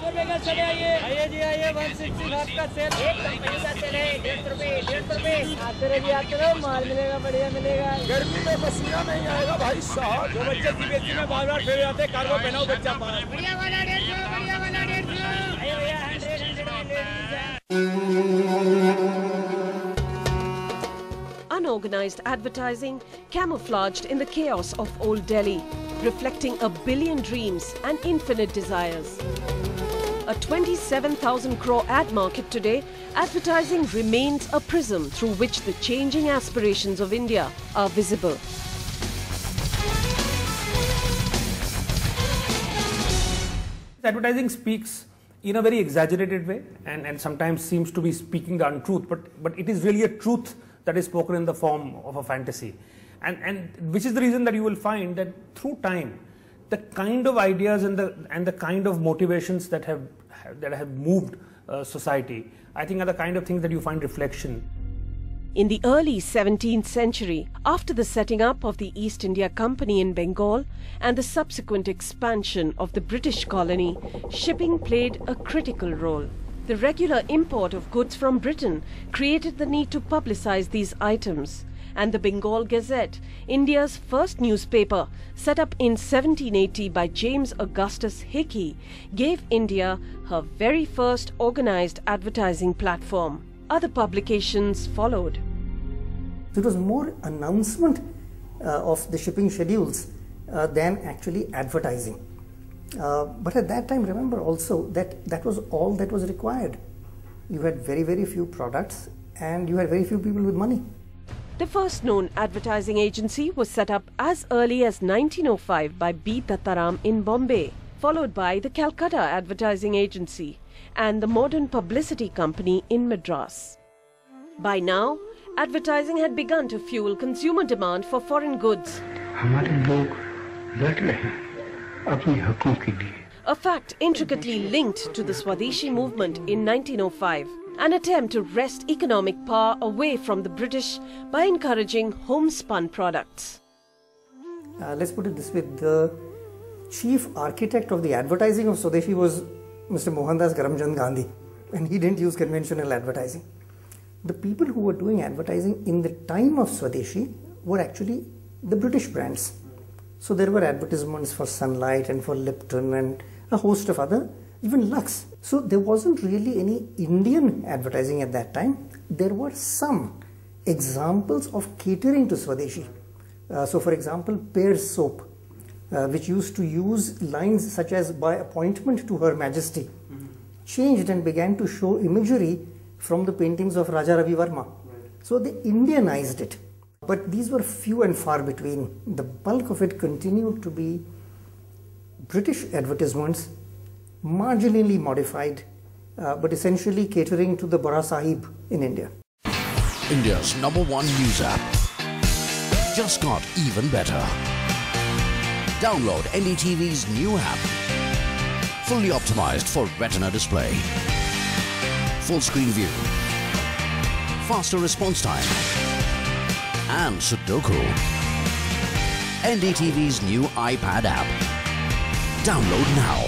आइए जी आइए 165 का सेल, एक कंपनी का सेल है, 150 रुपए। आते रहो, माल मिलेगा, बढ़िया मिलेगा। गर्मी में पसीना नहीं आएगा भाई साहब। जो बच्चे सीबीएसई में बार-बार फेल जाते हैं, कार्गो पहनाओ बच्चा पास। बढ़िया वाला 150, बढ़िया वाला 150। आइए भैया 100 Unorganized advertising camouflaged in the chaos of old Delhi, reflecting a billion dreams and infinite desires. A 27,000 crore ad market today, advertising remains a prism through which the changing aspirations of India are visible. Advertising speaks in a very exaggerated way and sometimes seems to be speaking the untruth, but it is really a truth that is spoken in the form of a fantasy. And which is the reason that you will find that through time, the kind of ideas and the kind of motivations that have moved society, I think are the kind of things that you find reflection. In the early 17th century, after the setting up of the East India Company in Bengal and the subsequent expansion of the British colony, shipping played a critical role. The regular import of goods from Britain created the need to publicize these items, and the Bengal Gazette, India's first newspaper, set up in 1780 by James Augustus Hickey, gave India her very first organized advertising platform. Other publications followed. It was more announcement of the shipping schedules than actually advertising. But at that time, remember also that was all that was required. You had very, very few products and you had very few people with money. The first known advertising agency was set up as early as 1905 by B. Dattaram in Bombay, followed by the Calcutta Advertising Agency and the Modern Publicity Company in Madras. By now, advertising had begun to fuel consumer demand for foreign goods. हमारे लोग लड़ रहे हैं अपने हकों के लिए. A fact intricately linked to the Swadeshi movement in 1905, an attempt to wrest economic power away from the British by encouraging homespun products. Let's put it this way, the chief architect of the advertising of Swadeshi was Mr. Mohandas Karamchand Gandhi, and he didn't use conventional advertising. The people who were doing advertising in the time of Swadeshi were actually the British brands. So there were advertisements for Sunlight and for Lipton and a host of other, even Lux. So there wasn't really any Indian advertising at that time. There were some examples of catering to Swadeshi. So for example, Pear's soap, which used to use lines such as by appointment to Her Majesty, changed and began to show imagery from the paintings of Raja Ravi Verma. So they Indianized it. But these were few and far between. The bulk of it continued to be British advertisements, marginally modified, but essentially catering to the Bara Sahib in India. India's #1 news app just got even better. Download NDTV's new app, fully optimized for retina display, full screen view, faster response time, and Sudoku. NDTV's new iPad app. Download now.